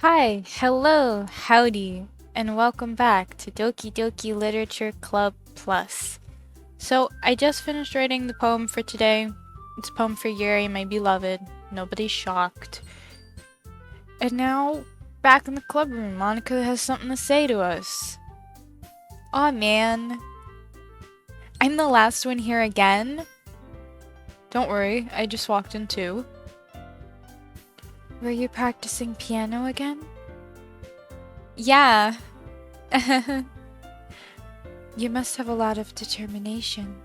Hi, hello, howdy, and welcome back to Doki Doki Literature Club Plus. So, I just finished writing the poem for today. It's a poem for Yuri, my beloved. Nobody's shocked. And now, back in the club room, Monica has something to say to us. Aw, man. I'm the last one here again? Don't worry, I just walked in too. Were you practicing piano again? Yeah. You must have a lot of determination.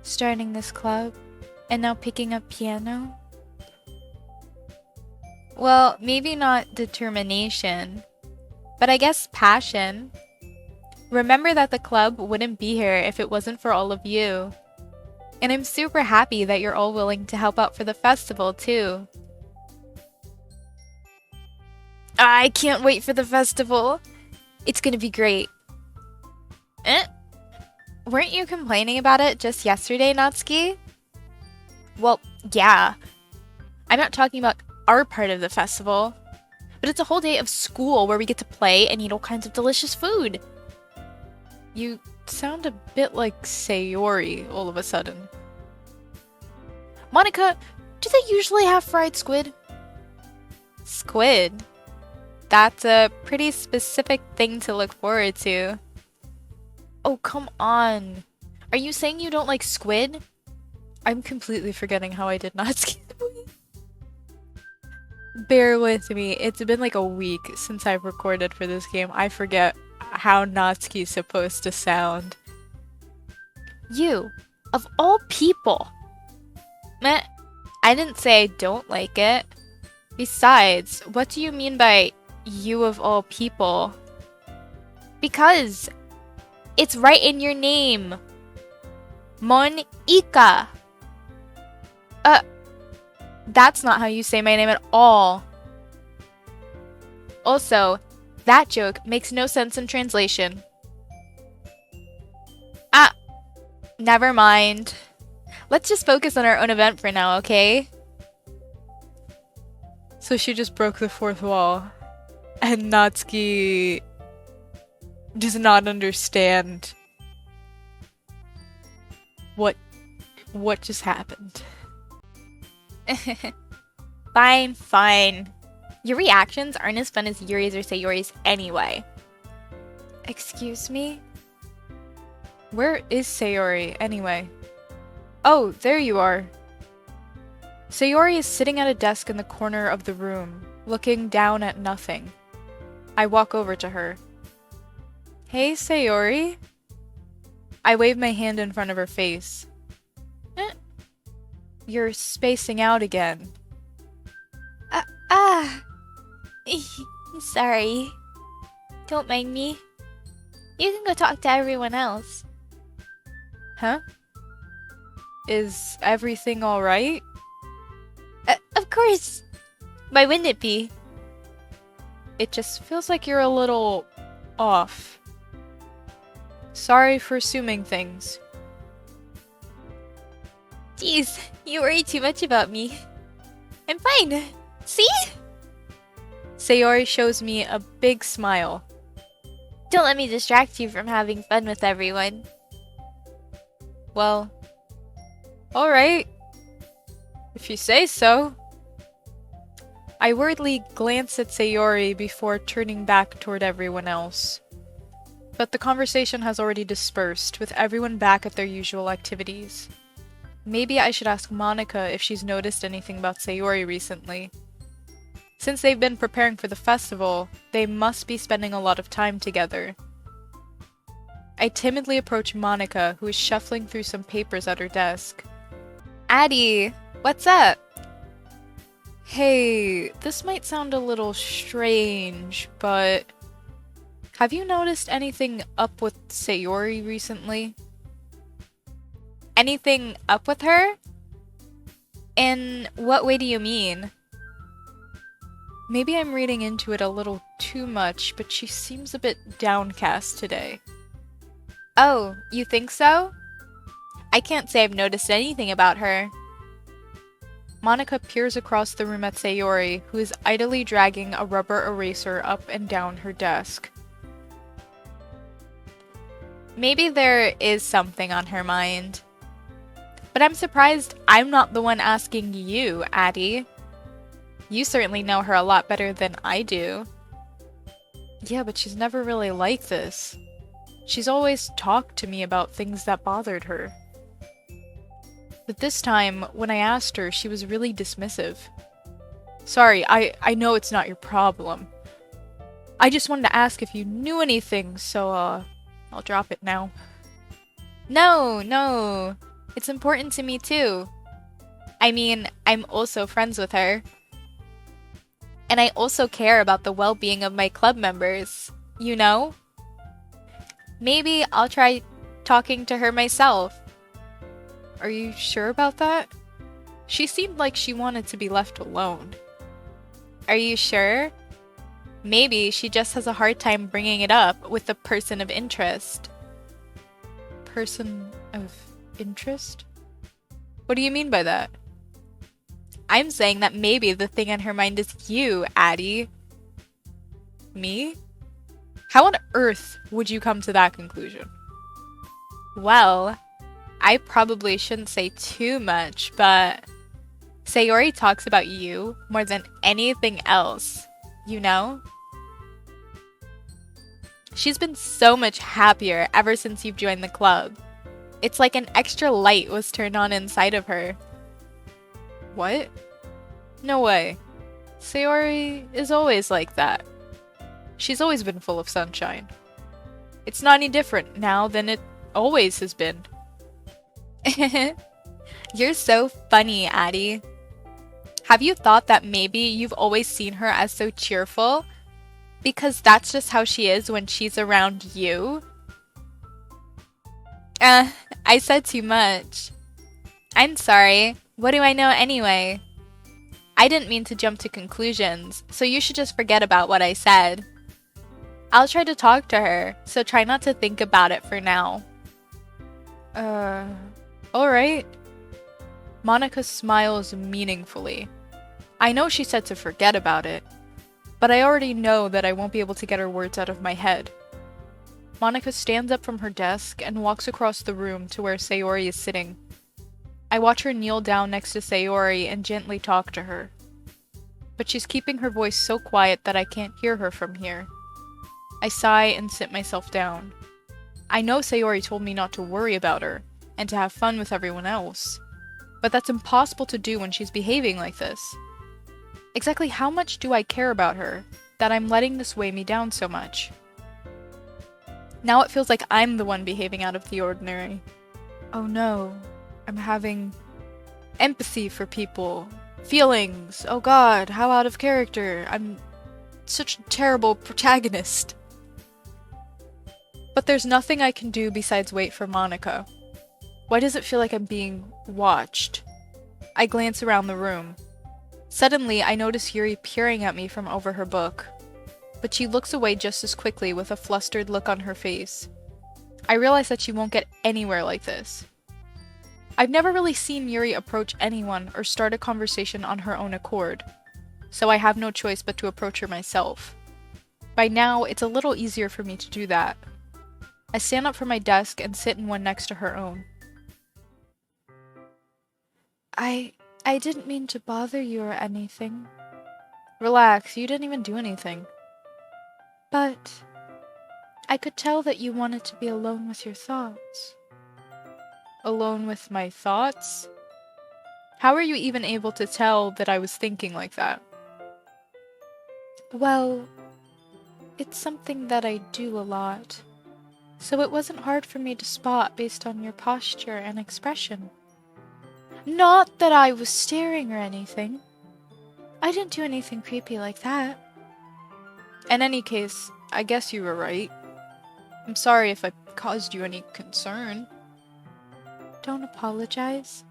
Starting this club, and now picking up piano? Well, maybe not determination, but I guess passion. Remember that the club wouldn't be here if it wasn't for all of you. And I'm super happy that you're all willing to help out for the festival, too. I can't wait for the festival. It's gonna be great. Eh? Weren't you complaining about it just yesterday, Natsuki? Well, yeah. I'm not talking about our part of the festival, but it's a whole day of school where we get to play and eat all kinds of delicious food. You sound a bit like Sayori all of a sudden. Monica, do they usually have fried squid? Squid? That's a pretty specific thing to look forward to. Oh, come on. Are you saying you don't like squid? I'm completely forgetting how I did not skip the movie. Bear with me. It's been like a week since I've recorded for this game. I forget how Natsuki's supposed to sound. You, of all people. Meh, I didn't say I don't like it. Besides, what do you mean by you of all people? Because it's right in your name. Monika. That's not how you say my name at all. Also, that joke makes no sense in translation. Ah, never mind. Let's just focus on our own event for now, okay? So she just broke the fourth wall. And Natsuki does not understand what just happened. Fine, fine. Your reactions aren't as fun as Yuri's or Sayori's anyway. Excuse me? Where is Sayori, anyway? Oh, there you are. Sayori is sitting at a desk in the corner of the room, looking down at nothing. I walk over to her. Hey, Sayori? I wave my hand in front of her face. You're spacing out again. Sorry. Don't mind me. You can go talk to everyone else. Huh? Is everything alright? Of course. Why wouldn't it be? It just feels like you're a little off. Sorry for assuming things. Jeez, you worry too much about me. I'm fine. See? Sayori shows me a big smile. Don't let me distract you from having fun with everyone. Well, alright. If you say so. I worriedly glance at Sayori before turning back toward everyone else. But the conversation has already dispersed, with everyone back at their usual activities. Maybe I should ask Monica if she's noticed anything about Sayori recently. Since they've been preparing for the festival, they must be spending a lot of time together. I timidly approach Monica, who is shuffling through some papers at her desk. Addie, what's up? Hey, this might sound a little strange, but have you noticed anything up with Sayori recently? Anything up with her? In what way do you mean? Maybe I'm reading into it a little too much, but she seems a bit downcast today. Oh, you think so? I can't say I've noticed anything about her. Monica peers across the room at Sayori, who is idly dragging a rubber eraser up and down her desk. Maybe there is something on her mind. But I'm surprised I'm not the one asking you, Addie. You certainly know her a lot better than I do. Yeah, but she's never really like this. She's always talked to me about things that bothered her. But this time, when I asked her, she was really dismissive. Sorry, I know it's not your problem. I just wanted to ask if you knew anything, so, I'll drop it now. No. It's important to me too. I mean, I'm also friends with her. And I also care about the well-being of my club members, you know? Maybe I'll try talking to her myself. Are you sure about that? She seemed like she wanted to be left alone. Are you sure? Maybe she just has a hard time bringing it up with the person of interest. Person of interest? What do you mean by that? I'm saying that maybe the thing on her mind is you, Addie. Me? How on earth would you come to that conclusion? Well, I probably shouldn't say too much, but Sayori talks about you more than anything else, you know? She's been so much happier ever since you've joined the club. It's like an extra light was turned on inside of her. What? No way. Sayori is always like that. She's always been full of sunshine. It's not any different now than it always has been. You're so funny, Addie. Have you thought that maybe you've always seen her as so cheerful? Because that's just how she is when she's around you? I said too much. I'm sorry. What do I know anyway? I didn't mean to jump to conclusions, so you should just forget about what I said. I'll try to talk to her, so try not to think about it for now. Alright. Monica smiles meaningfully. I know she said to forget about it, but I already know that I won't be able to get her words out of my head. Monica stands up from her desk and walks across the room to where Sayori is sitting. I watch her kneel down next to Sayori and gently talk to her. But she's keeping her voice so quiet that I can't hear her from here. I sigh and sit myself down. I know Sayori told me not to worry about her, and to have fun with everyone else. But that's impossible to do when she's behaving like this. Exactly how much do I care about her, that I'm letting this weigh me down so much? Now it feels like I'm the one behaving out of the ordinary. Oh no, I'm having empathy for people. Feelings. Oh god, how out of character. I'm such a terrible protagonist. But there's nothing I can do besides wait for Monica. Why does it feel like I'm being watched? I glance around the room. Suddenly, I notice Yuri peering at me from over her book. But she looks away just as quickly with a flustered look on her face. I realize that she won't get anywhere like this. I've never really seen Yuri approach anyone or start a conversation on her own accord, so I have no choice but to approach her myself. By now, it's a little easier for me to do that. I stand up from my desk and sit in one next to her own. I didn't mean to bother you or anything. Relax, you didn't even do anything. But I could tell that you wanted to be alone with your thoughts. Alone with my thoughts? How are you even able to tell that I was thinking like that? Well, it's something that I do a lot, so it wasn't hard for me to spot based on your posture and expression. Not that I was staring or anything. I didn't do anything creepy like that. In any case, I guess you were right. I'm sorry if I caused you any concern. Don't apologize.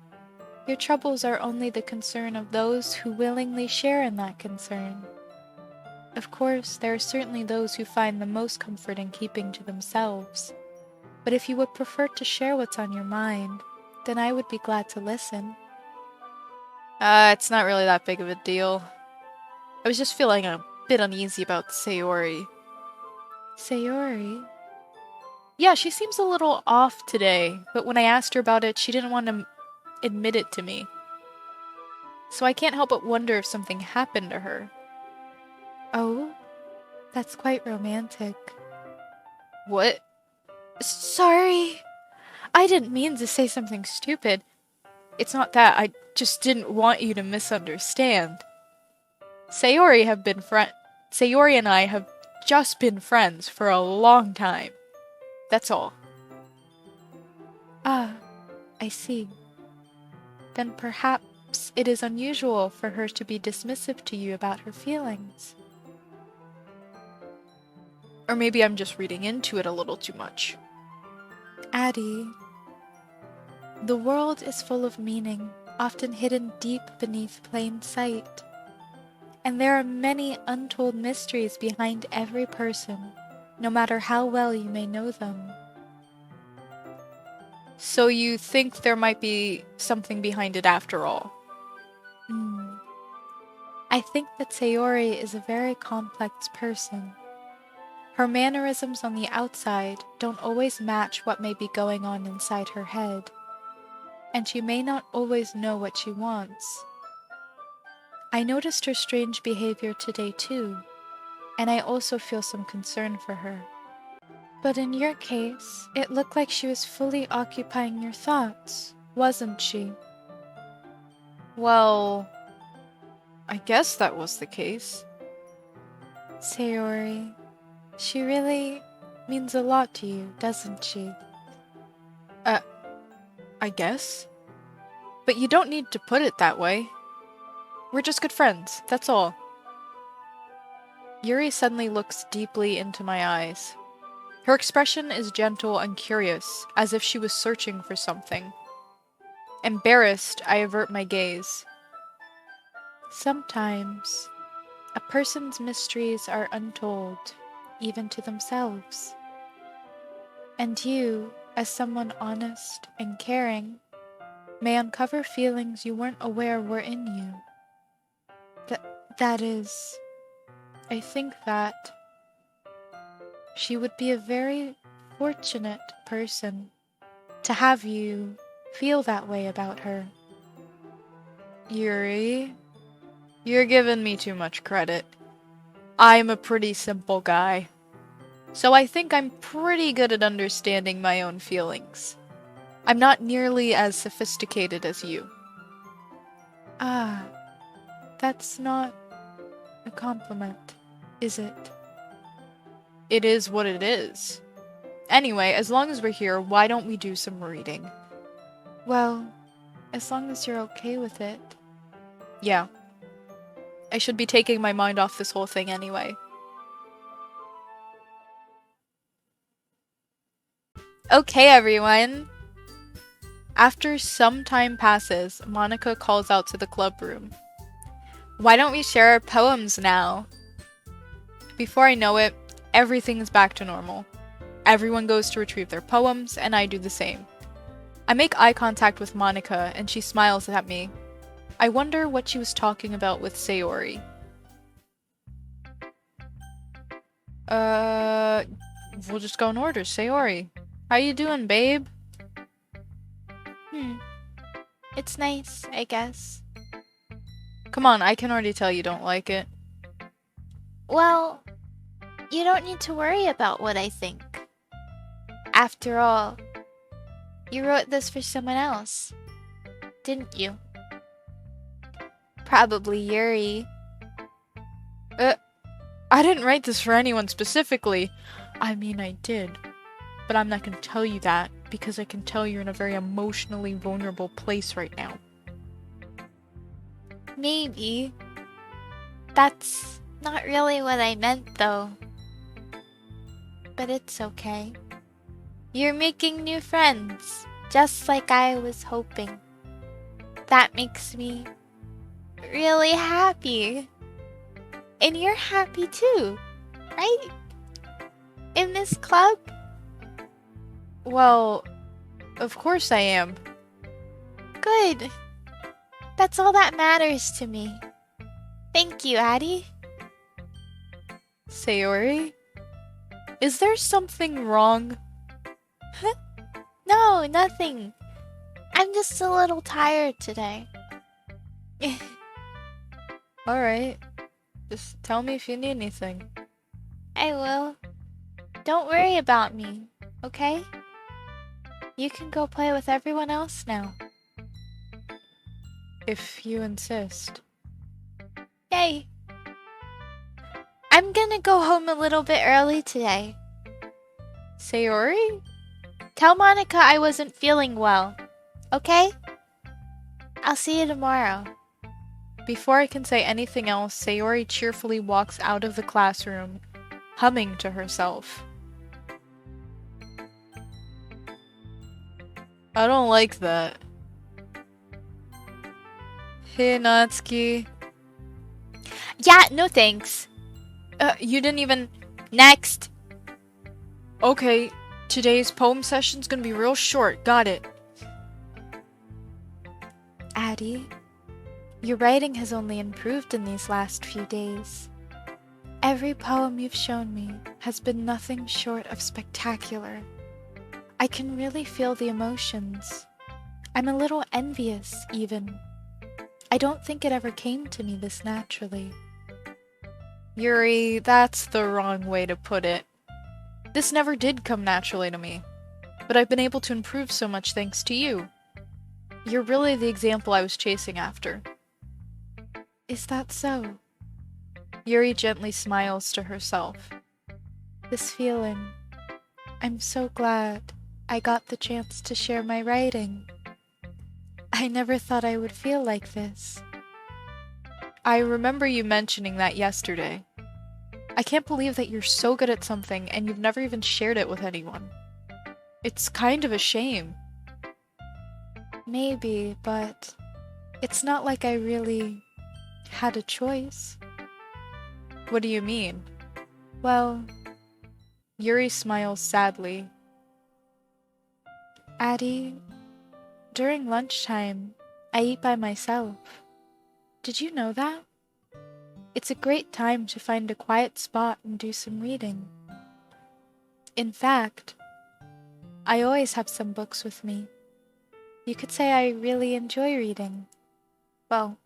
Your troubles are only the concern of those who willingly share in that concern. Of course, there are certainly those who find the most comfort in keeping to themselves. But if you would prefer to share what's on your mind, then I would be glad to listen. It's not really that big of a deal. I was just feeling a bit uneasy about Sayori. Sayori? Yeah, she seems a little off today, but when I asked her about it, she didn't want to admit it to me. So I can't help but wonder if something happened to her. Oh? That's quite romantic. What? Sorry. I didn't mean to say something stupid. It's not that, I just didn't want you to misunderstand. Sayori and I have just been friends for a long time. That's all. Ah, I see. Then perhaps it is unusual for her to be dismissive to you about her feelings. Or maybe I'm just reading into it a little too much. Addie, the world is full of meaning, often hidden deep beneath plain sight. And there are many untold mysteries behind every person, no matter how well you may know them. So you think there might be something behind it after all? I think that Sayori is a very complex person. Her mannerisms on the outside don't always match what may be going on inside her head, and she may not always know what she wants. I noticed her strange behavior today too, and I also feel some concern for her. But in your case, it looked like she was fully occupying your thoughts, wasn't she? Well, I guess that was the case. Sayori, she really means a lot to you, doesn't she? I guess. But you don't need to put it that way. We're just good friends, that's all. Yuri suddenly looks deeply into my eyes. Her expression is gentle and curious, as if she was searching for something. Embarrassed, I avert my gaze. Sometimes, a person's mysteries are untold, even to themselves. And you, as someone honest and caring, may uncover feelings you weren't aware were in you. That is, I think that she would be a very fortunate person to have you feel that way about her. Yuri, you're giving me too much credit. I'm a pretty simple guy, so I think I'm pretty good at understanding my own feelings. I'm not nearly as sophisticated as you. Ah, that's not a compliment, is it? It is what it is. Anyway, as long as we're here, why don't we do some reading? Well, as long as you're okay with it. Yeah. I should be taking my mind off this whole thing anyway. Okay, everyone. After some time passes, Monica calls out to the club room. Why don't we share our poems now? Before I know it, everything's back to normal. Everyone goes to retrieve their poems, and I do the same. I make eye contact with Monica, and she smiles at me. I wonder what she was talking about with Sayori. We'll just go in order. Sayori, how you doing, babe? It's nice, I guess. Come on, I can already tell you don't like it. Well, you don't need to worry about what I think. After all, you wrote this for someone else, didn't you? Probably Yuri. I didn't write this for anyone specifically. I mean, I did. But I'm not gonna tell you that, because I can tell you're in a very emotionally vulnerable place right now. Maybe. That's not really what I meant, though. But it's okay. You're making new friends, just like I was hoping. That makes me really happy. And you're happy too, right? In this club? Well, of course I am. Good. That's all that matters to me. Thank you, Addie. Sayori? Is there something wrong? No, nothing. I'm just a little tired today. Alright. Just tell me if you need anything. I will. Don't worry about me, okay? You can go play with everyone else now. If you insist. Yay! I'm gonna go home a little bit early today. Sayori? Tell Monica I wasn't feeling well, okay? I'll see you tomorrow. Before I can say anything else, Sayori cheerfully walks out of the classroom, humming to herself. I don't like that. Hey, Natsuki. Yeah, no thanks. You didn't even... Next. Okay, today's poem session's gonna be real short, got it. Addie, your writing has only improved in these last few days. Every poem you've shown me has been nothing short of spectacular. I can really feel the emotions. I'm a little envious, even. I don't think it ever came to me this naturally. Yuri, that's the wrong way to put it. This never did come naturally to me, but I've been able to improve so much thanks to you. You're really the example I was chasing after. Is that so? Yuri gently smiles to herself. This feeling. I'm so glad I got the chance to share my writing. I never thought I would feel like this. I remember you mentioning that yesterday. I can't believe that you're so good at something and you've never even shared it with anyone. It's kind of a shame. Maybe, but it's not like I really had a choice. What do you mean? Well, Yuri smiles sadly. Addie, during lunchtime, I eat by myself. Did you know that? It's a great time to find a quiet spot and do some reading. In fact, I always have some books with me. You could say I really enjoy reading. Well,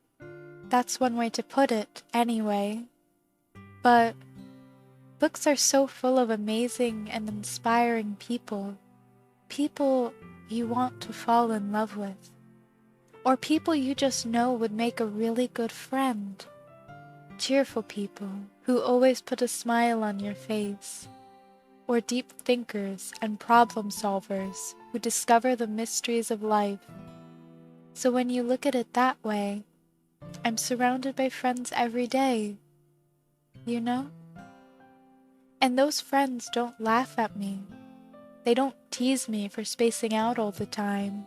that's one way to put it, anyway. But books are so full of amazing and inspiring people. People you want to fall in love with. Or people you just know would make a really good friend. Cheerful people who always put a smile on your face. Or deep thinkers and problem solvers who discover the mysteries of life. So when you look at it that way, I'm surrounded by friends every day. You know? And those friends don't laugh at me. They don't tease me for spacing out all the time.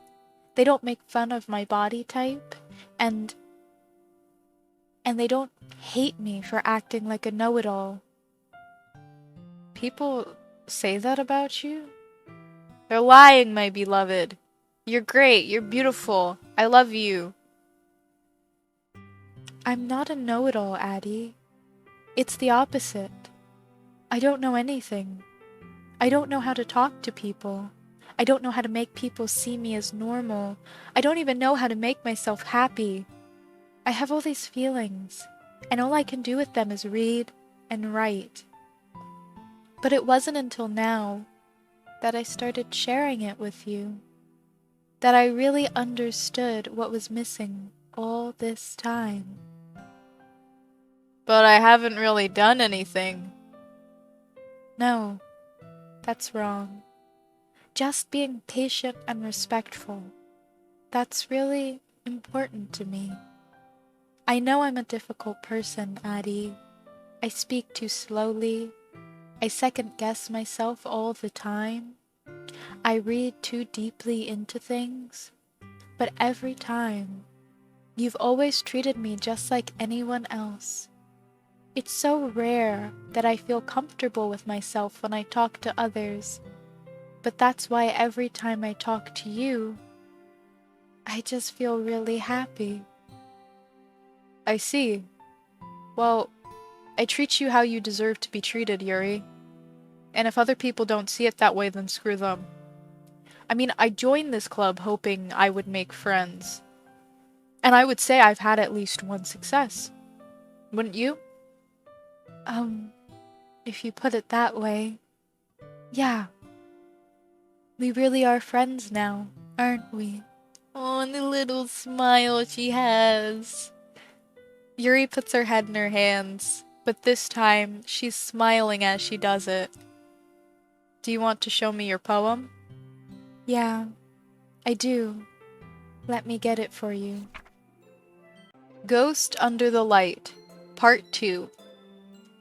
They don't make fun of my body type, and they don't hate me for acting like a know-it-all. People say that about you? They're lying, my beloved. You're great, you're beautiful, I love you. I'm not a know-it-all, Addie. It's the opposite. I don't know anything. I don't know how to talk to people. I don't know how to make people see me as normal. I don't even know how to make myself happy. I have all these feelings, and all I can do with them is read and write. But it wasn't until now that I started sharing it with you, that I really understood what was missing all this time. But I haven't really done anything. No, that's wrong. Just being patient and respectful. That's really important to me. I know I'm a difficult person, Addie. I speak too slowly. I second-guess myself all the time. I read too deeply into things. But every time, you've always treated me just like anyone else. It's so rare that I feel comfortable with myself when I talk to others. But that's why every time I talk to you, I just feel really happy. I see. Well, I treat you how you deserve to be treated, Yuri. And if other people don't see it that way, then screw them. I mean, I joined this club hoping I would make friends. And I would say I've had at least one success. Wouldn't you? Um, if you put it that way, yeah. We really are friends now, aren't we? Oh, and the little smile she has. Yuri puts her head in her hands, but this time she's smiling as she does it. Do you want to show me your poem? Yeah, I do. Let me get it for you. Ghost Under the Light, Part 2.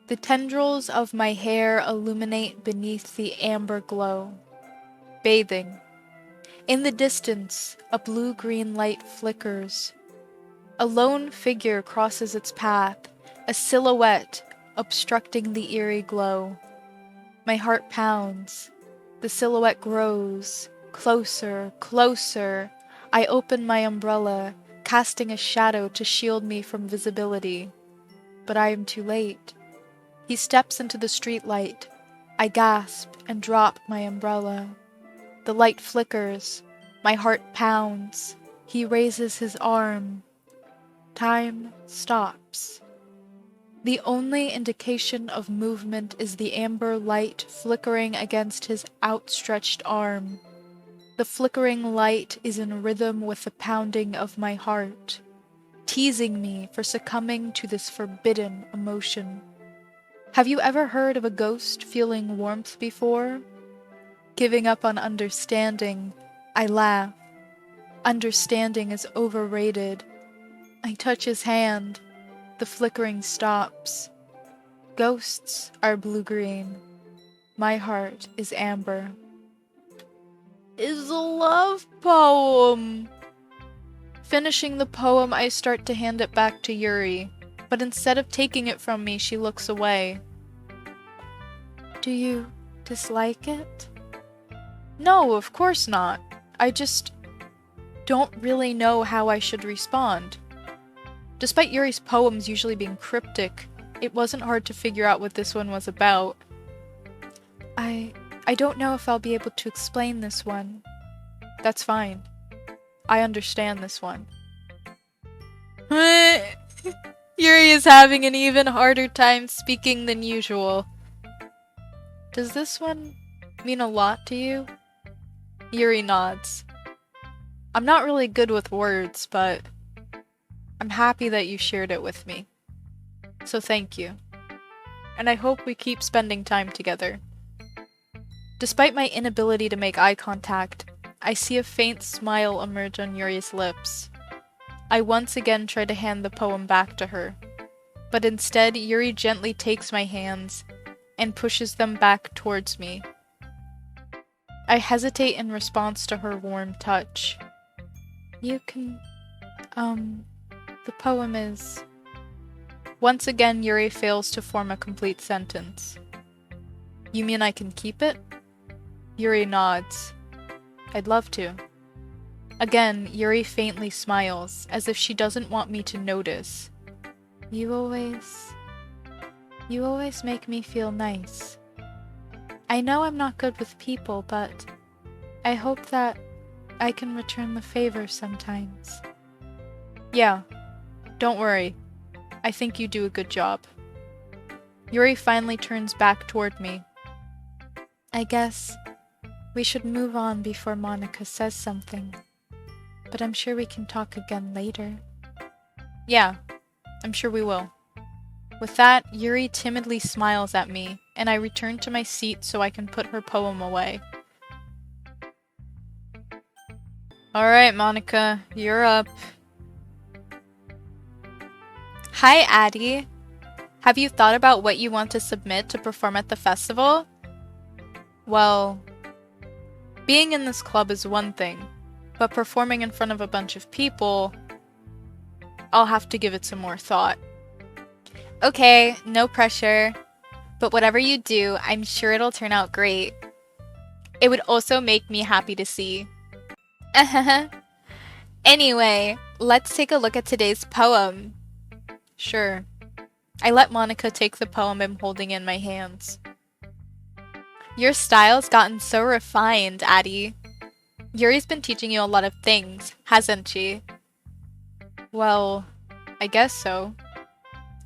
The tendrils of my hair illuminate beneath the amber glow. Bathing. In the distance, a blue-green light flickers. A lone figure crosses its path, a silhouette obstructing the eerie glow. My heart pounds. The silhouette grows. Closer, closer. I open my umbrella, casting a shadow to shield me from visibility. But I am too late. He steps into the streetlight. I gasp and drop my umbrella. The light flickers. My heart pounds. He raises his arm. Time stops. The only indication of movement is the amber light flickering against his outstretched arm. The flickering light is in rhythm with the pounding of my heart, teasing me for succumbing to this forbidden emotion. Have you ever heard of a ghost feeling warmth before? Giving up on understanding, I laugh. Understanding is overrated. I touch his hand. The flickering stops. Ghosts are blue-green. My heart is amber. Is a love poem. Finishing the poem, I start to hand it back to Yuri, but instead of taking it from me, she looks away. Do you dislike it? No, of course not. I just don't really know how I should respond. Despite Yuri's poems usually being cryptic, it wasn't hard to figure out what this one was about. I don't know if I'll be able to explain this one. That's fine. I understand this one. Yuri is having an even harder time speaking than usual. Does this one mean a lot to you? Yuri nods. I'm not really good with words, but I'm happy that you shared it with me. So thank you. And I hope we keep spending time together. Despite my inability to make eye contact, I see a faint smile emerge on Yuri's lips. I once again try to hand the poem back to her, but instead Yuri gently takes my hands and pushes them back towards me. I hesitate in response to her warm touch. You can, the poem is... Once again, Yuri fails to form a complete sentence. You mean I can keep it? Yuri nods. I'd love to. Again, Yuri faintly smiles, as if she doesn't want me to notice. You always make me feel nice. I know I'm not good with people, but I hope that I can return the favor sometimes. Yeah, don't worry. I think you do a good job. Yuri finally turns back toward me. I guess we should move on before Monica says something. But I'm sure we can talk again later. Yeah, I'm sure we will. With that, Yuri timidly smiles at me, and I return to my seat so I can put her poem away. Alright, Monica, you're up. Hi, Addie. Have you thought about what you want to submit to perform at the festival? Well, being in this club is one thing, but performing in front of a bunch of people, I'll have to give it some more thought. Okay, no pressure. But whatever you do, I'm sure it'll turn out great. It would also make me happy to see. Anyway, let's take a look at today's poem. Sure. I let Monica take the poem I'm holding in my hands. Your style's gotten so refined, Addie. Yuri's been teaching you a lot of things, hasn't she? Well, I guess so.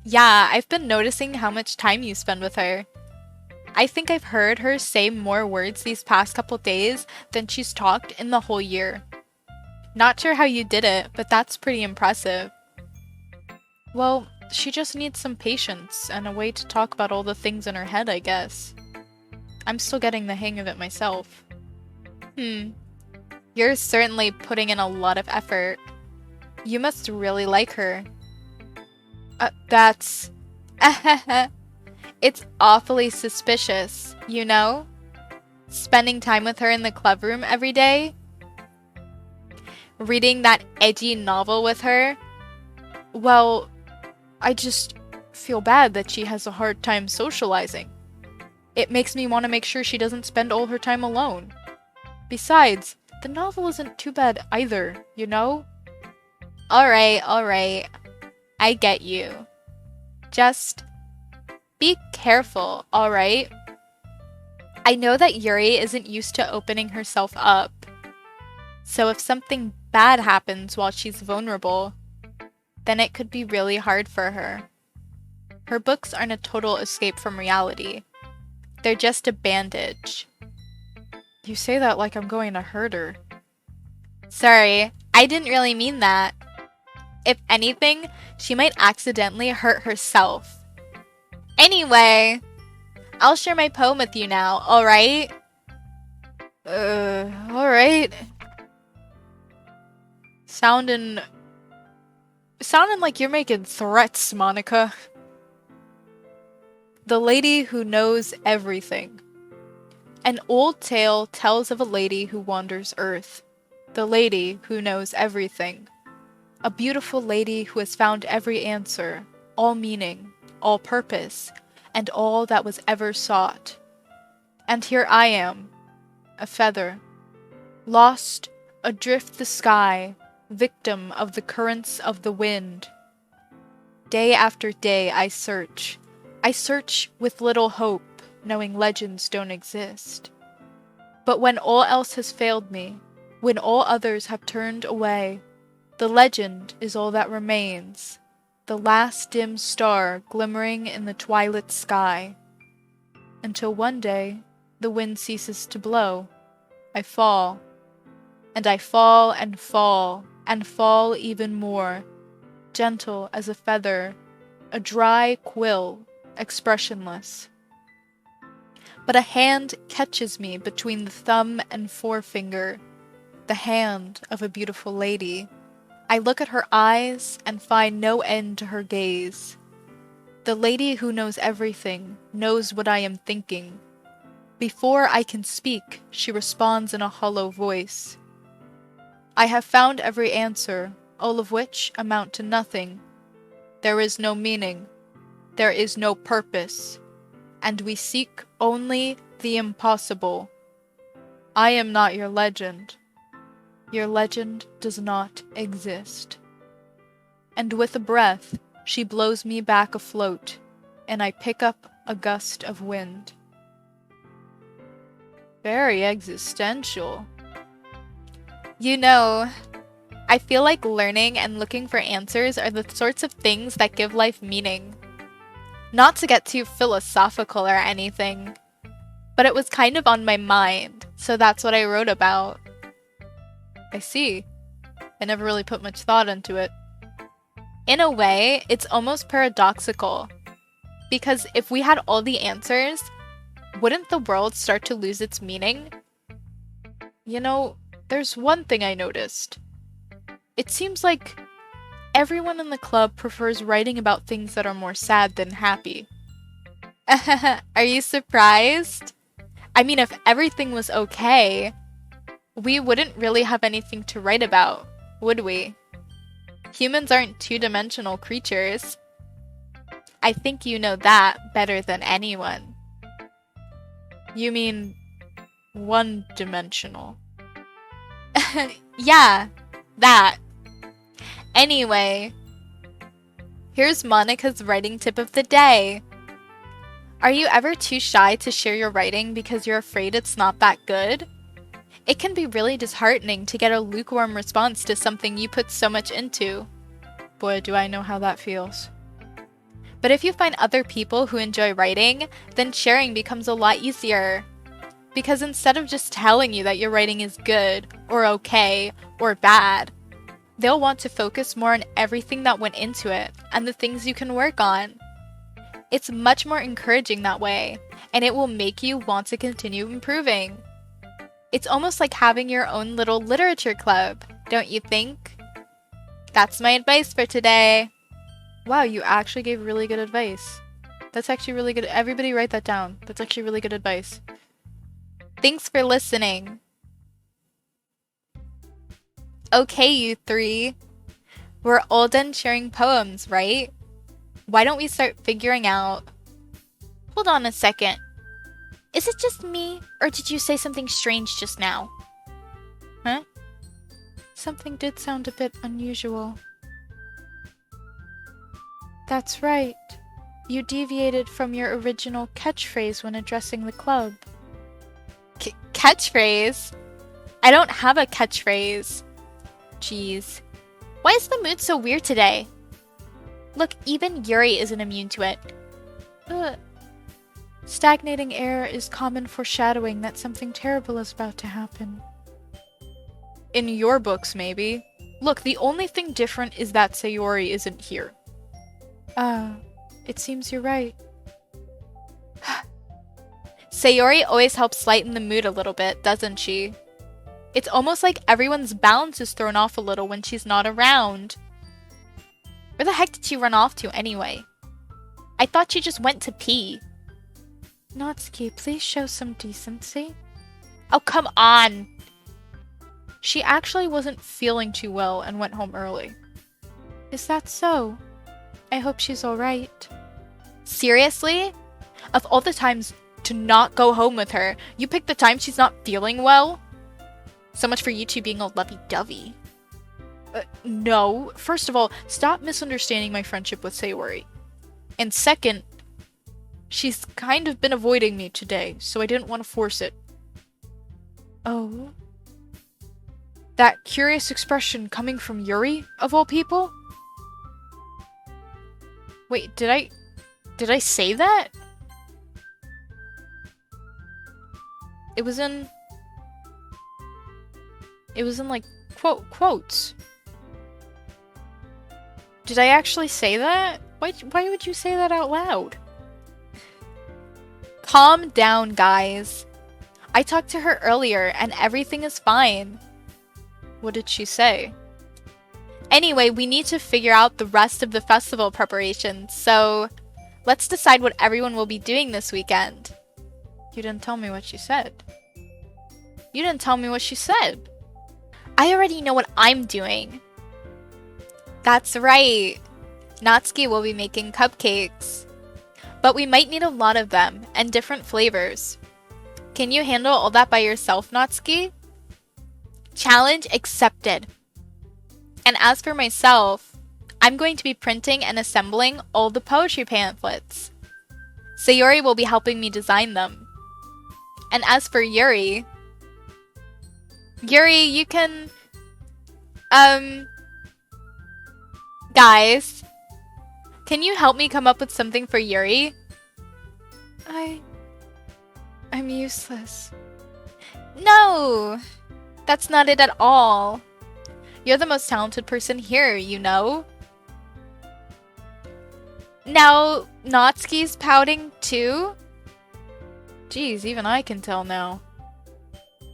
Yeah, I've been noticing how much time you spend with her. I think I've heard her say more words these past couple days than she's talked in the whole year. Not sure how you did it, but that's pretty impressive. Well, she just needs some patience and a way to talk about all the things in her head, I guess. I'm still getting the hang of it myself. You're certainly putting in a lot of effort. You must really like her. That's... It's awfully suspicious, you know? Spending time with her in the club room every day? Reading that edgy novel with her? Well, I just feel bad that she has a hard time socializing. It makes me want to make sure she doesn't spend all her time alone. Besides, the novel isn't too bad either, you know? Alright. I get you. Just be careful, alright? I know that Yuri isn't used to opening herself up. So if something bad happens while she's vulnerable, then it could be really hard for her. Her books aren't a total escape from reality. They're just a bandage. You say that like I'm going to hurt her. Sorry, I didn't really mean that. If anything, she might accidentally hurt herself. Anyway, I'll share my poem with you now, alright? Alright. Sounding like you're making threats, Monica. The Lady Who Knows Everything. An old tale tells of a lady who wanders earth. The lady who knows everything. A beautiful lady who has found every answer, all meaning, all purpose, and all that was ever sought. And here I am, a feather, lost adrift the sky, victim of the currents of the wind. Day after day I search with little hope, knowing legends don't exist. But when all else has failed me, when all others have turned away, the legend is all that remains, the last dim star glimmering in the twilit sky. Until one day, the wind ceases to blow. I fall, and I fall and fall, and fall even more, gentle as a feather, a dry quill, expressionless. But a hand catches me between the thumb and forefinger, the hand of a beautiful lady. I look at her eyes and find no end to her gaze. The lady who knows everything knows what I am thinking. Before I can speak, she responds in a hollow voice. I have found every answer, all of which amount to nothing. There is no meaning. There is no purpose. And we seek only the impossible. I am not your legend. Your legend does not exist. And with a breath, she blows me back afloat, and I pick up a gust of wind. Very existential. You know, I feel like learning and looking for answers are the sorts of things that give life meaning. Not to get too philosophical or anything, but it was kind of on my mind, so that's what I wrote about. I see. I never really put much thought into it. In a way, it's almost paradoxical. Because if we had all the answers, wouldn't the world start to lose its meaning? You know, there's one thing I noticed. It seems like everyone in the club prefers writing about things that are more sad than happy. Are you surprised? I mean, if everything was okay, we wouldn't really have anything to write about, would we? Humans aren't two-dimensional creatures. I think you know that better than anyone. You mean one-dimensional? Yeah, that. Anyway, Here's Monica's writing tip of the day. Are you ever too shy to share your writing because you're afraid it's not that good? It can be really disheartening to get a lukewarm response to something you put so much into. Boy, do I know how that feels. But if you find other people who enjoy writing, then sharing becomes a lot easier. Because instead of just telling you that your writing is good, or okay, or bad, they'll want to focus more on everything that went into it and the things you can work on. It's much more encouraging that way, and it will make you want to continue improving. It's almost like having your own little literature club, don't you think? That's my advice for today. Wow, you actually gave really good advice. That's actually really good. Everybody write that down. That's actually really good advice. Thanks for listening. Okay, you three. We're all done sharing poems, right? Why don't we start figuring out... Hold on a second. Is it just me, or did you say something strange just now? Huh? Something did sound a bit unusual. That's right. You deviated from your original catchphrase when addressing the club. Catchphrase? I don't have a catchphrase. Jeez. Why is the mood so weird today? Look, even Yuri isn't immune to it. Stagnating air is common foreshadowing that something terrible is about to happen. In your books, maybe. Look, the only thing different is that Sayori isn't here. It seems you're right. Sayori always helps lighten the mood a little bit, doesn't she? It's almost like everyone's balance is thrown off a little when she's not around. Where the heck did she run off to anyway? I thought she just went to pee. Natsuki, please show some decency. Oh, come on! She actually wasn't feeling too well and went home early. Is that so? I hope she's alright. Seriously? Of all the times to not go home with her, you picked the time she's not feeling well? So much for you two being all lovey-dovey. No. First of all, stop misunderstanding my friendship with Sayori. And second, she's kind of been avoiding me today, so I didn't want to force it. Oh? That curious expression coming from Yuri, of all people? Wait, did I say that? It was in like quotes. Did I actually say that? Why would you say that out loud? Calm down, guys. I talked to her earlier and everything is fine. What did she say? Anyway, we need to figure out the rest of the festival preparations, so let's decide what everyone will be doing this weekend. You didn't tell me what she said. You didn't tell me what she said. I already know what I'm doing. That's right. Natsuki will be making cupcakes. But we might need a lot of them, and different flavors. Can you handle all that by yourself, Natsuki? Challenge accepted. And as for myself, I'm going to be printing and assembling all the poetry pamphlets. Sayori will be helping me design them. And as for Yuri, you can... Guys, can you help me come up with something for Yuri? I'm useless. No! That's not it at all. You're the most talented person here, you know? Now, Natsuki's pouting too? Geez, even I can tell now.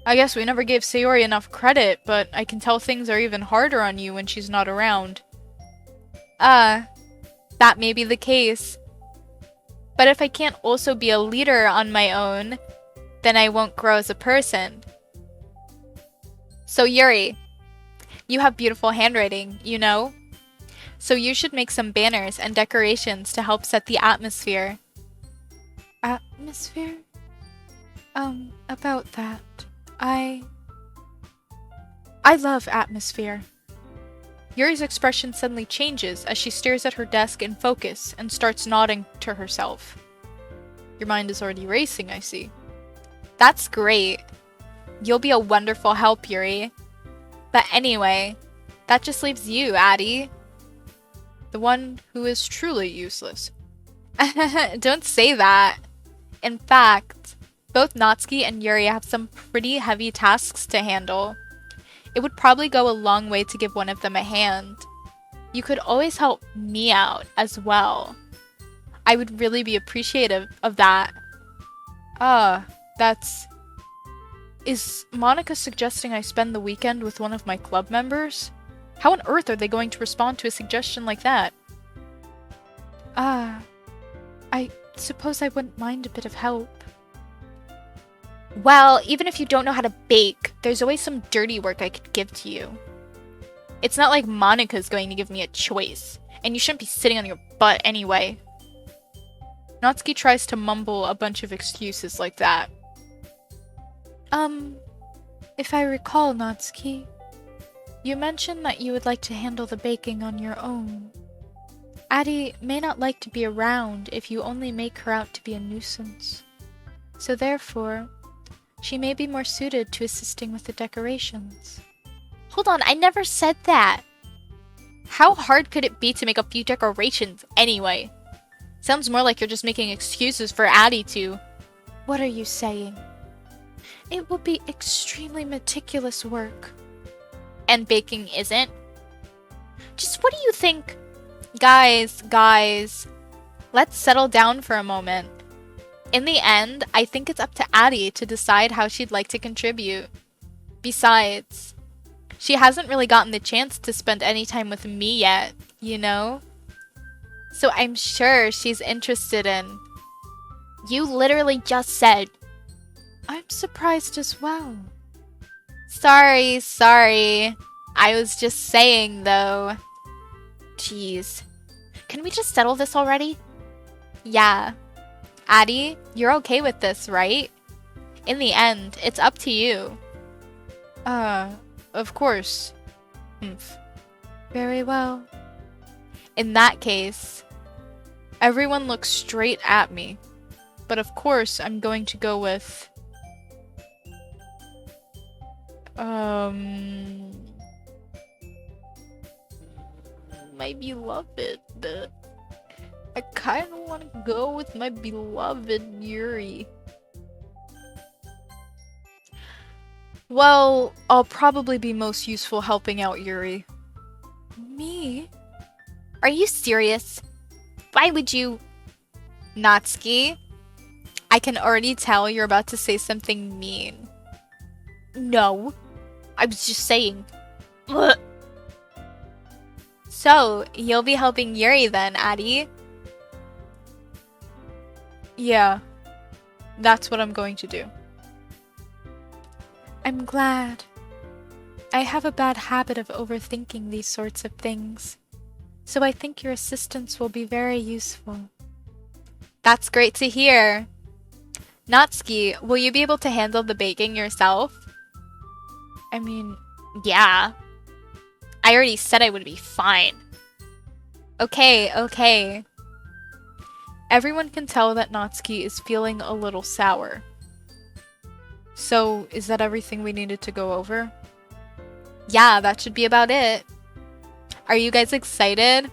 I guess we never gave Sayori enough credit, but I can tell things are even harder on you when she's not around. That may be the case. But if I can't also be a leader on my own, then I won't grow as a person. So Yuri, you have beautiful handwriting, you know? So you should make some banners and decorations to help set the atmosphere. Atmosphere? About that. I love atmosphere. Yuri's expression suddenly changes as she stares at her desk in focus and starts nodding to herself. Your mind is already racing, I see. That's great. You'll be a wonderful help, Yuri. But anyway, that just leaves you, Addie. The one who is truly useless. Don't say that. In fact, both Natsuki and Yuri have some pretty heavy tasks to handle. It would probably go a long way to give one of them a hand. You could always help me out as well. I would really be appreciative of that. Is Monica suggesting I spend the weekend with one of my club members? How on earth are they going to respond to a suggestion like that? I suppose I wouldn't mind a bit of help. Well, even if you don't know how to bake, there's always some dirty work I could give to you. It's not like Monica's going to give me a choice, and you shouldn't be sitting on your butt anyway. Natsuki tries to mumble a bunch of excuses like that. If I recall, Natsuki, you mentioned that you would like to handle the baking on your own. Addie may not like to be around if you only make her out to be a nuisance. So therefore, she may be more suited to assisting with the decorations. Hold on, I never said that. How hard could it be to make a few decorations anyway? Sounds more like you're just making excuses for Addie to... What are you saying? It will be extremely meticulous work. And baking isn't? Just what do you think? Guys, let's settle down for a moment. In the end, I think it's up to Addie to decide how she'd like to contribute. Besides, she hasn't really gotten the chance to spend any time with me yet, you know? So I'm sure she's interested in... You literally just said... I'm surprised as well. Sorry. I was just saying, though. Jeez. Can we just settle this already? Yeah. Addie, you're okay with this, right? In the end, it's up to you. Of course. Very well. In that case, everyone looks straight at me. But of course, I'm going to go with... my beloved. I kind of want to go with my beloved Yuri. Well, I'll probably be most useful helping out Yuri. Me? Are you serious? Why would you... Natsuki? I can already tell you're about to say something mean. No. I was just saying. Ugh. So, you'll be helping Yuri then, Addie? Yeah. That's what I'm going to do. I'm glad. I have a bad habit of overthinking these sorts of things, so I think your assistance will be very useful. That's great to hear. Natsuki, will you be able to handle the baking yourself? I mean, yeah. I already said I would be fine. Okay. Everyone can tell that Natsuki is feeling a little sour. So, is that everything we needed to go over? Yeah, that should be about it. Are you guys excited?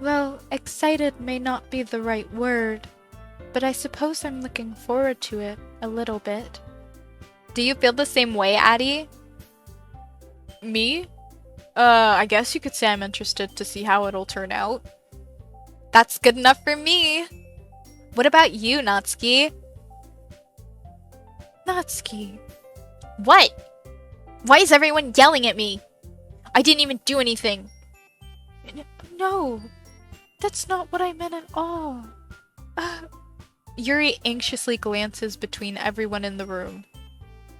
Well, excited may not be the right word, but I suppose I'm looking forward to it a little bit. Do you feel the same way, Addie? Me? I guess you could say I'm interested to see how it'll turn out. That's good enough for me. What about you, Natsuki? Natsuki. What? Why is everyone yelling at me? I didn't even do anything. No, that's not what I meant at all. Yuri anxiously glances between everyone in the room.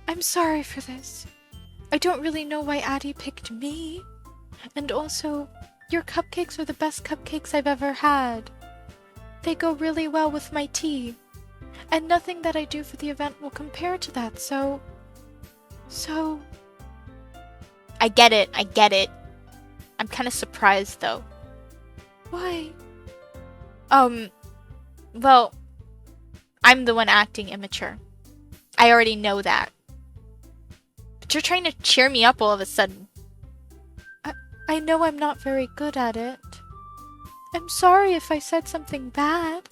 I'm sorry for this. I don't really know why Addie picked me. And also, your cupcakes are the best cupcakes I've ever had. They go really well with my tea. And nothing that I do for the event will compare to that, so... I get it. I'm kind of surprised, though. Why? Well, I'm the one acting immature. I already know that. But you're trying to cheer me up all of a sudden. I know I'm not very good at it. I'm sorry if I said something bad.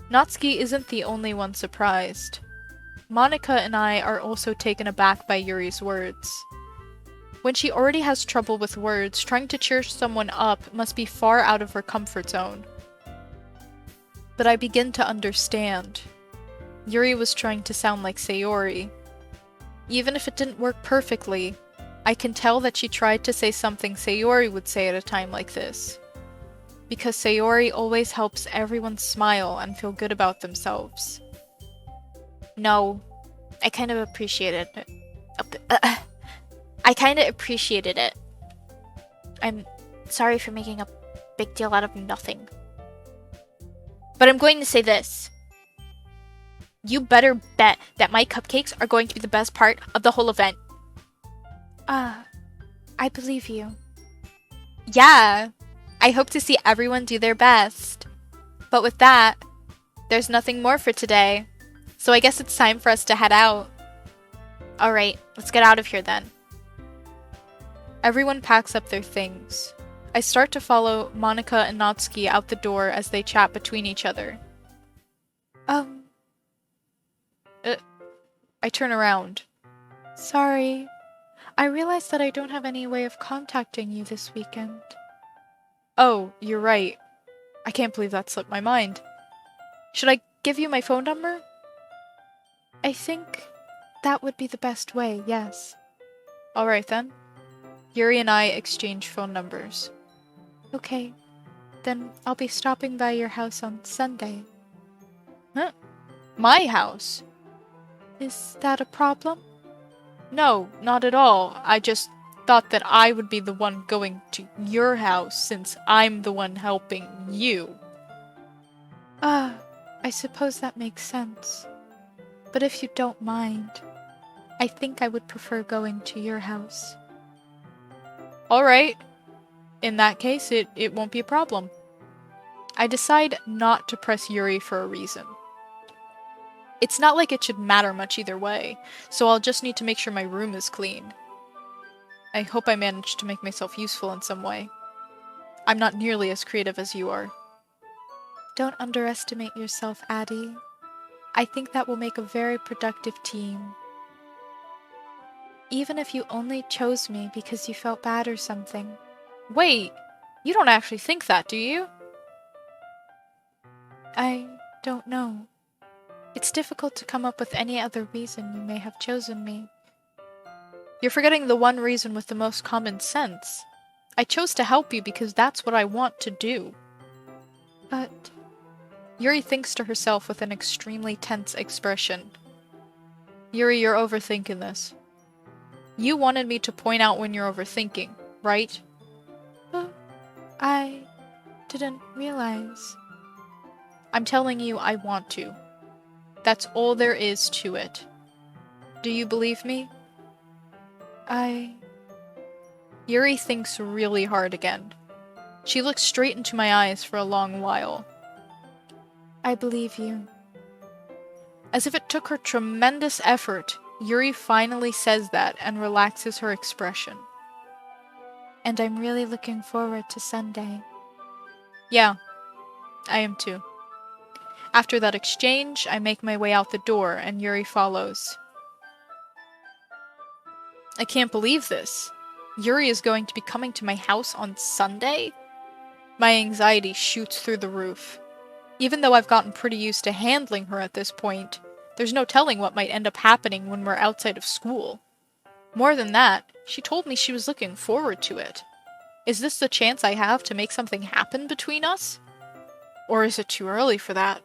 Natsuki isn't the only one surprised. Monica and I are also taken aback by Yuri's words. When she already has trouble with words, trying to cheer someone up must be far out of her comfort zone. But I begin to understand. Yuri was trying to sound like Sayori. Even if it didn't work perfectly, I can tell that she tried to say something Sayori would say at a time like this. Because Sayori always helps everyone smile and feel good about themselves. No, I kind of appreciated it. I kind of appreciated it. I'm sorry for making a big deal out of nothing. But I'm going to say this. You better bet that my cupcakes are going to be the best part of the whole event. I believe you. Yeah, I hope to see everyone do their best. But with that, there's nothing more for today. So I guess it's time for us to head out. Alright, let's get out of here then. Everyone packs up their things. I start to follow Monica and Natsuki out the door as they chat between each other. I turn around. Sorry. I realized that I don't have any way of contacting you this weekend. Oh, you're right. I can't believe that slipped my mind. Should I give you my phone number? I think that would be the best way, yes. Alright then. Yuri and I exchange phone numbers. Okay. Then I'll be stopping by your house on Sunday. Huh? My house? Is that a problem? No, not at all. I just thought that I would be the one going to your house since I'm the one helping you. I suppose that makes sense. But if you don't mind, I think I would prefer going to your house. Alright. In that case, it won't be a problem. I decide not to press Yuri for a reason. It's not like it should matter much either way, so I'll just need to make sure my room is clean. I hope I managed to make myself useful in some way. I'm not nearly as creative as you are. Don't underestimate yourself, Addie. I think that will make a very productive team. Even if you only chose me because you felt bad or something. Wait, you don't actually think that, do you? I don't know. It's difficult to come up with any other reason you may have chosen me. You're forgetting the one reason with the most common sense. I chose to help you because that's what I want to do. But... Yuri thinks to herself with an extremely tense expression. Yuri, you're overthinking this. You wanted me to point out when you're overthinking, right? I didn't realize. I'm telling you I want to. That's all there is to it. Do you believe me? Yuri thinks really hard again. She looks straight into my eyes for a long while. I believe you. As if it took her tremendous effort, Yuri finally says that and relaxes her expression. And I'm really looking forward to Sunday. Yeah, I am too. After that exchange, I make my way out the door and Yuri follows. I can't believe this. Yuri is going to be coming to my house on Sunday? My anxiety shoots through the roof. Even though I've gotten pretty used to handling her at this point, there's no telling what might end up happening when we're outside of school. More than that, she told me she was looking forward to it. Is this the chance I have to make something happen between us? Or is it too early for that?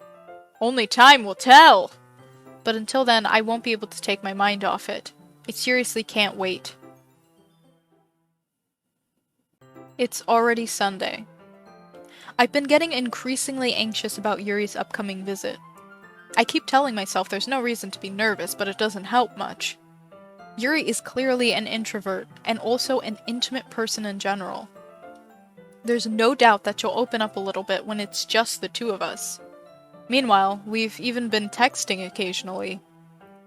Only time will tell! But until then, I won't be able to take my mind off it. I seriously can't wait. It's already Sunday. I've been getting increasingly anxious about Yuri's upcoming visit. I keep telling myself there's no reason to be nervous, but it doesn't help much. Yuri is clearly an introvert, and also an intimate person in general. There's no doubt that she'll open up a little bit when it's just the two of us. Meanwhile, we've even been texting occasionally.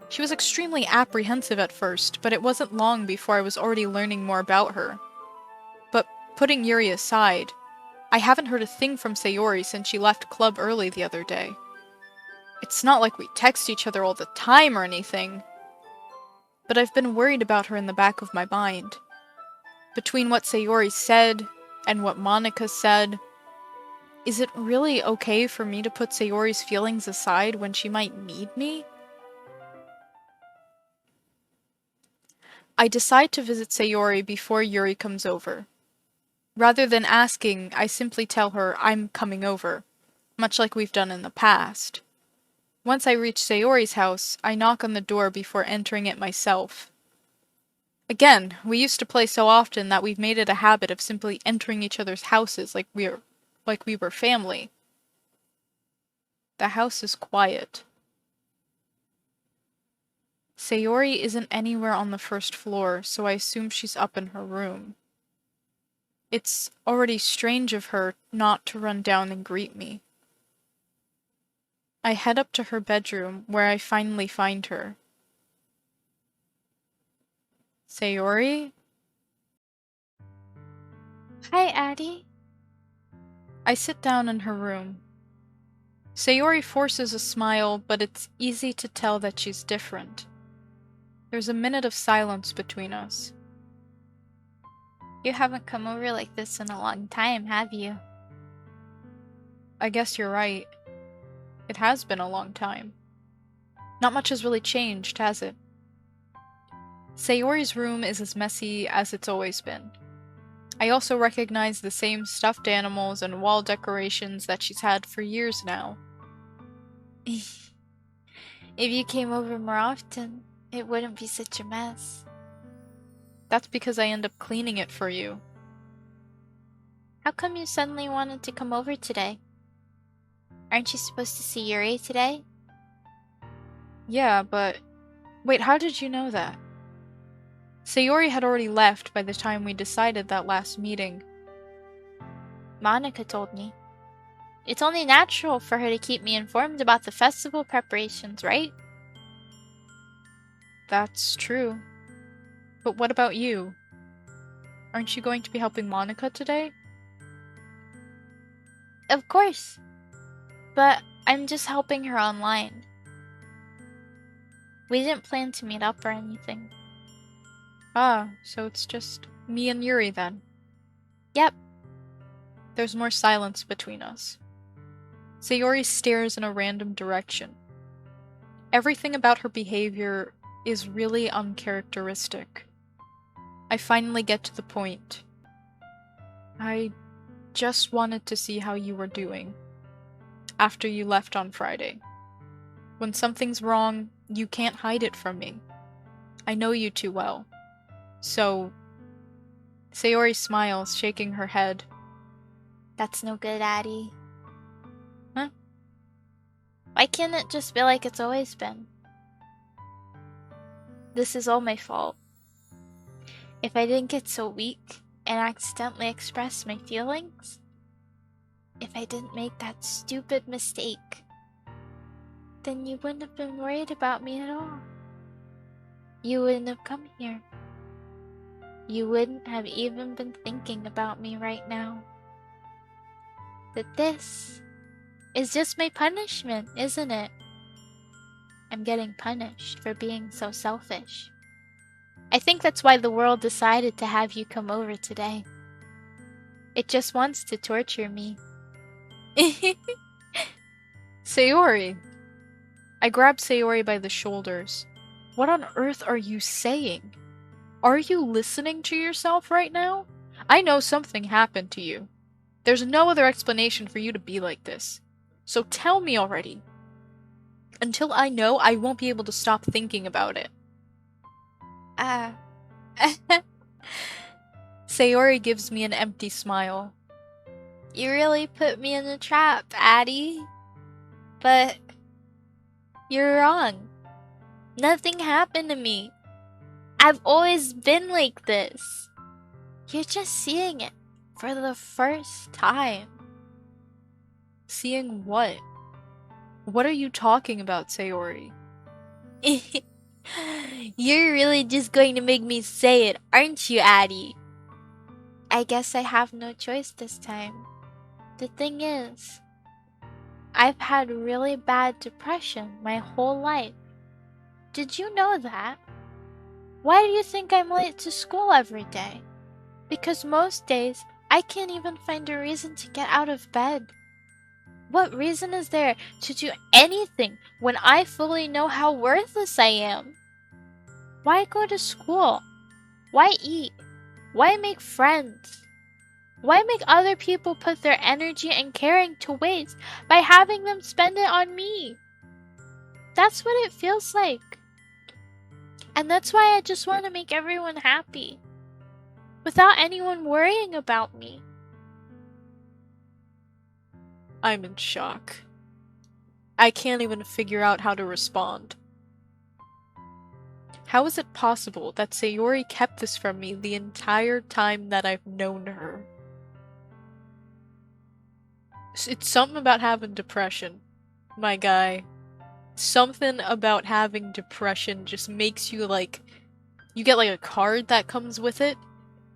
She was extremely apprehensive at first, but it wasn't long before I was already learning more about her. But putting Yuri aside, I haven't heard a thing from Sayori since she left club early the other day. It's not like we text each other all the time or anything, but I've been worried about her in the back of my mind. Between what Sayori said and what Monica said, is it really okay for me to put Sayori's feelings aside when she might need me? I decide to visit Sayori before Yuri comes over. Rather than asking, I simply tell her I'm coming over, much like we've done in the past. Once I reach Sayori's house, I knock on the door before entering it myself. Again, we used to play so often that we've made it a habit of simply entering each other's houses like we were family. The house is quiet. Sayori isn't anywhere on the first floor, so I assume she's up in her room. It's already strange of her not to run down and greet me. I head up to her bedroom, where I finally find her. Sayori? Hi, Addie. I sit down in her room. Sayori forces a smile, but it's easy to tell that she's different. There's a minute of silence between us. You haven't come over like this in a long time, have you? I guess you're right. It has been a long time. Not much has really changed, has it? Sayori's room is as messy as it's always been. I also recognize the same stuffed animals and wall decorations that she's had for years now. If you came over more often, it wouldn't be such a mess. That's because I end up cleaning it for you. How come you suddenly wanted to come over today? Aren't you supposed to see Yuri today? Yeah, but... Wait, how did you know that? Sayori had already left by the time we decided that last meeting. Monica told me. It's only natural for her to keep me informed about the festival preparations, right? That's true. But what about you? Aren't you going to be helping Monica today? Of course. But I'm just helping her online. We didn't plan to meet up or anything. Ah, so it's just me and Yuri then. Yep. There's more silence between us. Sayori stares in a random direction. Everything about her behavior is really uncharacteristic. I finally get to the point. I just wanted to see how you were doing after you left on Friday. When something's wrong, you can't hide it from me. I know you too well. So, Sayori smiles, shaking her head. That's no good, Addie. Huh? Why can't it just be like it's always been? This is all my fault. If I didn't get so weak and accidentally express my feelings, if I didn't make that stupid mistake, then you wouldn't have been worried about me at all. You wouldn't have come here. You wouldn't have even been thinking about me right now. But this is just my punishment, isn't it? I'm getting punished for being so selfish. I think that's why the world decided to have you come over today. It just wants to torture me. Sayori! I grab Sayori by the shoulders. What on earth are you saying? Are you listening to yourself right now? I know something happened to you. There's no other explanation for you to be like this. So tell me already. Until I know, I won't be able to stop thinking about it. Sayori gives me an empty smile. You really put me in a trap, Addie. But you're wrong. Nothing happened to me. I've always been like this. You're just seeing it for the first time. Seeing what? What are you talking about, Sayori? You're really just going to make me say it, aren't you, Addie? I guess I have no choice this time. The thing is, I've had really bad depression my whole life. Did you know that? Why do you think I'm late to school every day? Because most days, I can't even find a reason to get out of bed. What reason is there to do anything when I fully know how worthless I am? Why go to school? Why eat? Why make friends? Why make other people put their energy and caring to waste by having them spend it on me? That's what it feels like. And that's why I just want to make everyone happy. Without anyone worrying about me. I'm in shock. I can't even figure out how to respond. How is it possible that Sayori kept this from me the entire time that I've known her? It's something about having depression, my guy. Something about having depression just makes you like... You get like a card that comes with it,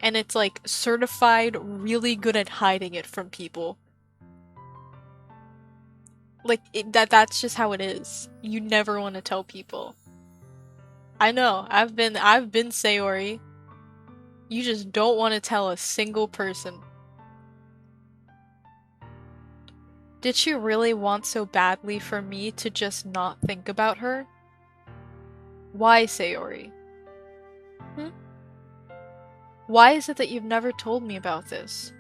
and it's like certified really good at hiding it from people. Like, that's just how it is. You never want to tell people. I know, I've been Sayori. You just don't want to tell a single person. Did she really want so badly for me to just not think about her? Why, Sayori? Why is it that you've never told me about this?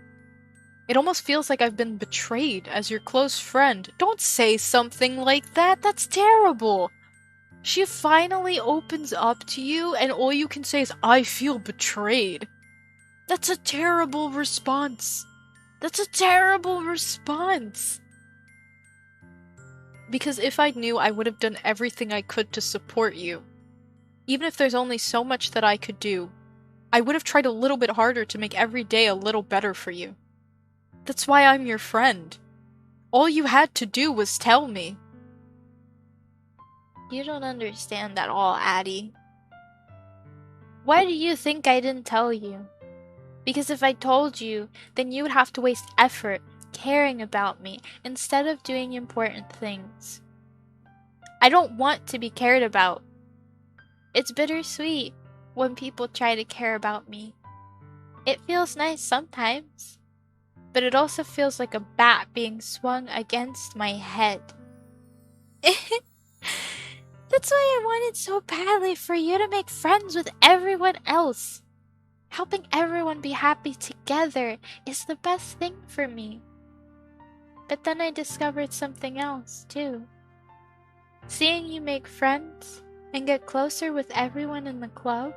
It almost feels like I've been betrayed as your close friend. Don't say something like that, that's terrible! She finally opens up to you and all you can say is, I feel betrayed. That's a terrible response. That's a terrible response. Because if I knew, I would have done everything I could to support you. Even if there's only so much that I could do, I would have tried a little bit harder to make every day a little better for you. That's why I'm your friend. All you had to do was tell me. You don't understand at all, Addie. Why do you think I didn't tell you? Because if I told you, then you would have to waste effort caring about me instead of doing important things. I don't want to be cared about. It's bittersweet when people try to care about me. It feels nice sometimes, but it also feels like a bat being swung against my head. That's why I wanted so badly for you to make friends with everyone else. Helping everyone be happy together is the best thing for me. But then I discovered something else, too. Seeing you make friends and get closer with everyone in the club,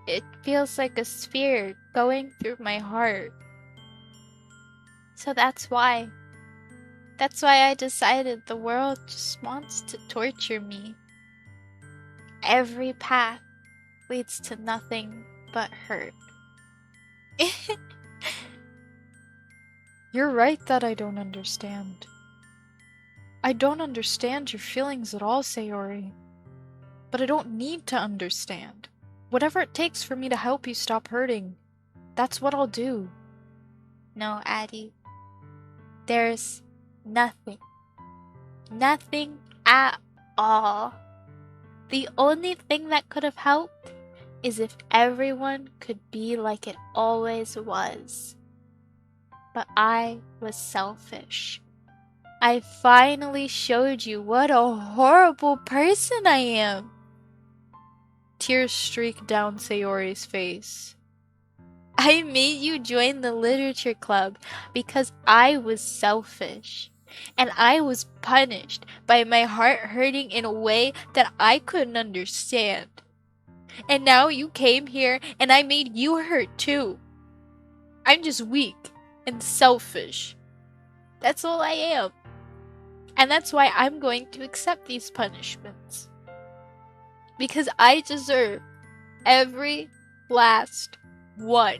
it feels like a spear going through my heart. So that's why. That's why I decided the world just wants to torture me. Every path leads to nothing but hurt. You're right that I don't understand. I don't understand your feelings at all, Sayori. But I don't need to understand. Whatever it takes for me to help you stop hurting, that's what I'll do. No, Addie. There's nothing. Nothing at all. The only thing that could have helped is if everyone could be like it always was. But I was selfish. I finally showed you what a horrible person I am. Tears streak down Sayori's face. I made you join the literature club because I was selfish. And I was punished by my heart hurting in a way that I couldn't understand. And now you came here and I made you hurt too. I'm just weak and selfish. That's all I am. And that's why I'm going to accept these punishments. Because I deserve every last one.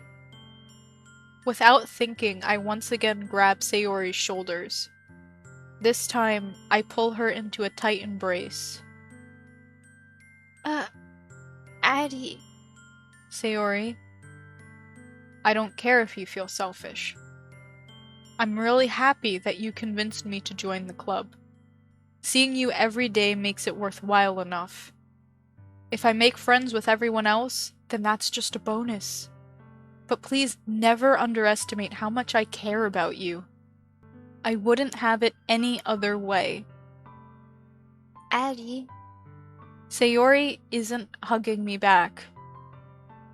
Without thinking, I once again grab Sayori's shoulders. This time, I pull her into a tight embrace. Addie. Sayori, I don't care if you feel selfish. I'm really happy that you convinced me to join the club. Seeing you every day makes it worthwhile enough. If I make friends with everyone else, then that's just a bonus. But please never underestimate how much I care about you. I wouldn't have it any other way. Addie. Sayori isn't hugging me back.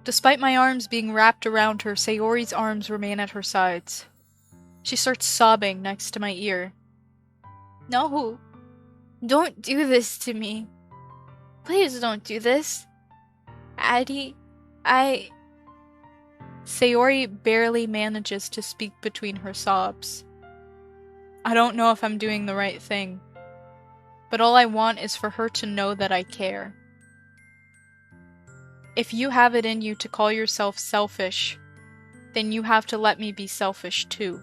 Despite my arms being wrapped around her, Sayori's arms remain at her sides. She starts sobbing next to my ear. No. Don't do this to me. Please don't do this. Addie, Sayori barely manages to speak between her sobs. I don't know if I'm doing the right thing, but all I want is for her to know that I care. If you have it in you to call yourself selfish, then you have to let me be selfish too.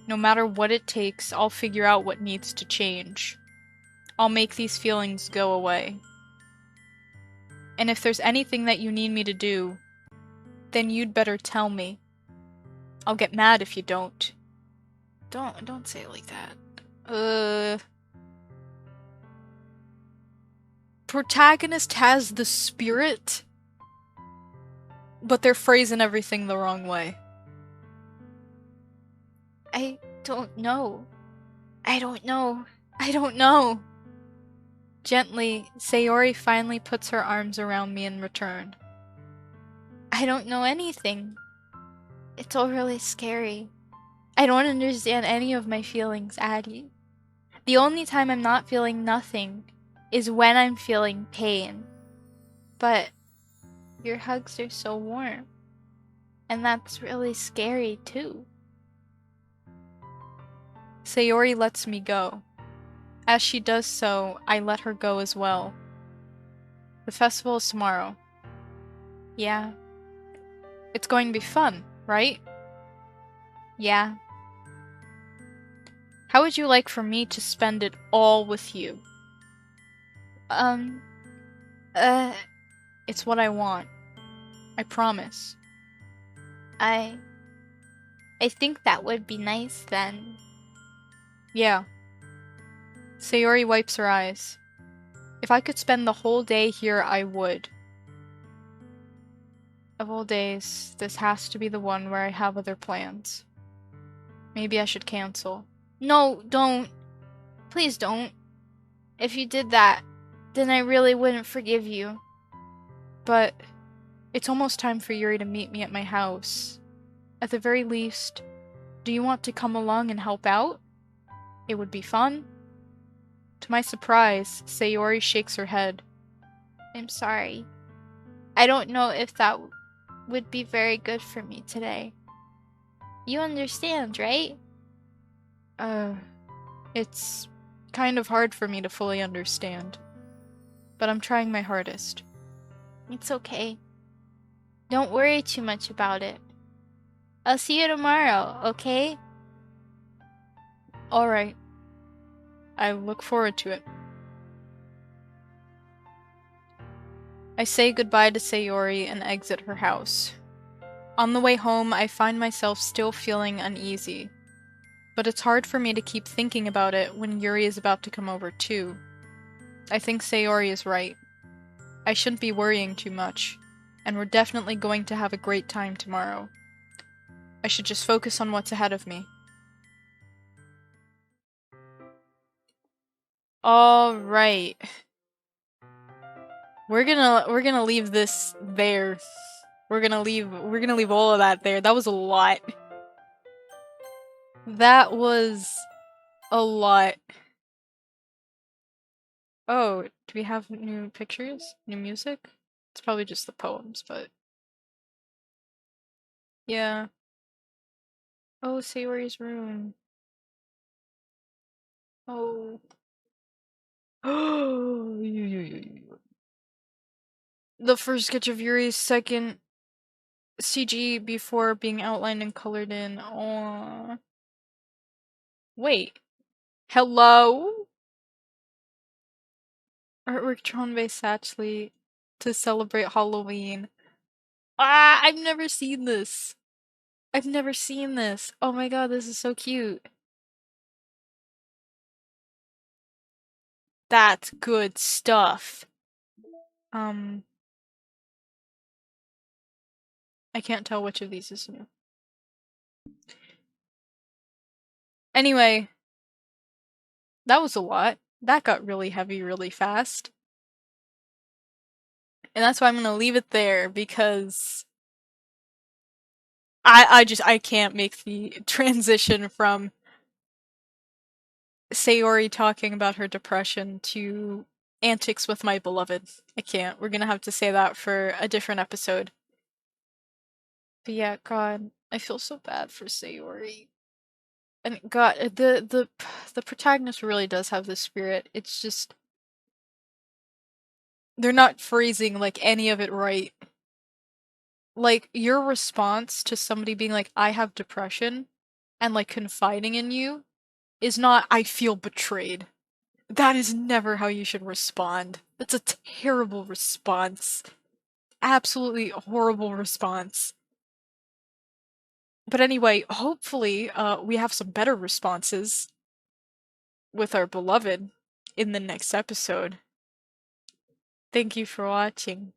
No matter what it takes, I'll figure out what needs to change. I'll make these feelings go away. And if there's anything that you need me to do, then you'd better tell me. I'll get mad if you don't. Don't say it like that. Protagonist has the spirit, but they're phrasing everything the wrong way. I don't know. I don't know. I don't know. Gently, Sayori finally puts her arms around me in return. I don't know anything. It's all really scary. I don't understand any of my feelings, Addie. The only time I'm not feeling nothing is when I'm feeling pain. But your hugs are so warm. And that's really scary, too. Sayori lets me go. As she does so, I let her go as well. The festival is tomorrow. Yeah. It's going to be fun, right? Yeah. How would you like for me to spend it all with you? It's what I want. I promise. I think that would be nice then. Yeah. Sayori wipes her eyes. If I could spend the whole day here, I would. Of all days, this has to be the one where I have other plans. Maybe I should cancel. No, don't. Please don't. If you did that, then I really wouldn't forgive you. But it's almost time for Yuri to meet me at my house. At the very least, do you want to come along and help out? It would be fun. To my surprise, Sayori shakes her head. I'm sorry. I don't know if that would be very good for me today. You understand, right? It's kind of hard for me to fully understand. But I'm trying my hardest. It's okay. Don't worry too much about it. I'll see you tomorrow, okay? Alright. I look forward to it. I say goodbye to Sayori and exit her house. On the way home, I find myself still feeling uneasy. But it's hard for me to keep thinking about it when Yuri is about to come over too. I think Sayori is right. I shouldn't be worrying too much, and we're definitely going to have a great time tomorrow. I should just focus on what's ahead of me. Alright. We're gonna leave this there. We're gonna leave all of that there. That was a lot. That was a lot. Oh, do we have new pictures? New music? It's probably just the poems, but yeah. Oh, Sayori's room. Oh. Oh. the first sketch of Yuri's second CG before being outlined and colored in. Aww. Wait. Hello? Artwork drawn by Satchley to celebrate Halloween. Ah, I've never seen this. I've never seen this. Oh my god, this is so cute. That's good stuff. I can't tell which of these is new. Anyway, that was a lot. That got really heavy really fast. And that's why I'm gonna leave it there, because I can't make the transition from Sayori talking about her depression to antics with my beloved. I can't. We're gonna have to say that for a different episode. But yeah, God, I feel so bad for Sayori. And God, the protagonist really does have this spirit. It's just they're not phrasing like any of it right. Like your response to somebody being like, "I have depression," and like confiding in you is not, "I feel betrayed." That is never how you should respond. That's a terrible response. Absolutely horrible response. But anyway, hopefully, we have some better responses with our beloved in the next episode. Thank you for watching.